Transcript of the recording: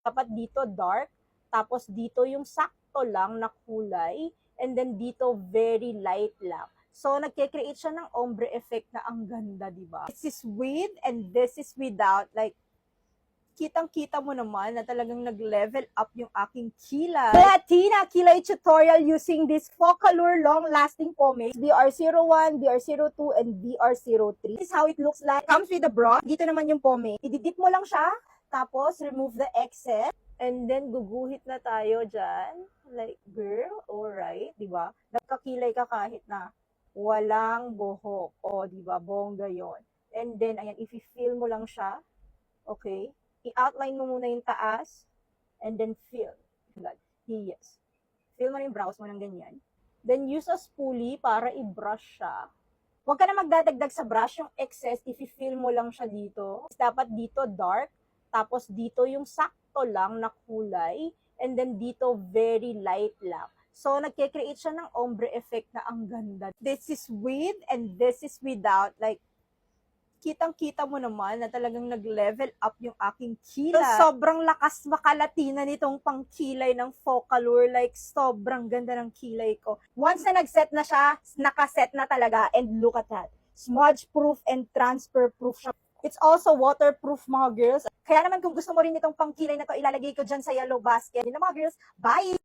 dapat dito dark, tapos dito yung sakto lang na kulay, and then dito very light lang. So, nagke-create siya ng ombre effect na ang ganda, di ba? This is with and this is without. Like, kitang-kita mo naman na talagang nag-level up yung aking kilay. Latina Kilay Tutorial using this Focallure long-lasting pomade. BR01, BR02, and BR03. This is how it looks like. Comes with the brush. Dito naman yung pomade. Ididip mo lang siya, tapos remove the excess. And then, guguhit na tayo dyan. Like, girl, alright, di ba? Nagkakilay ka kahit na walang buhok. O, di ba? Bongga yon. And then, ayan, if i-fill mo lang siya, okay? I-outline mo muna yung taas, and then fill. Yes. Fill mo na yung brows mo ng ganyan. Then, use a spoolie para i-brush siya. Huwag ka na magdadagdag sa brush, yung excess, i-fill mo lang siya dito. Dapat dito dark, tapos dito yung sakto lang na kulay, and then dito very light lang. So, nagke-create siya ng ombre effect na ang ganda. This is with and this is without. Like, kitang-kita mo naman na talagang nag-level up yung aking kilay. So, sobrang lakas makalatina nitong pangkilay ng Focallure. Like, sobrang ganda ng kilay ko. Once na nag-set na siya, nakaset na talaga. And look at that. Smudge-proof and transfer-proof siya. It's also waterproof, mga girls. Kaya naman kung gusto mo rin itong pangkilay na to, ilalagay ko dyan sa yellow basket. Yun na, mga girls. Bye!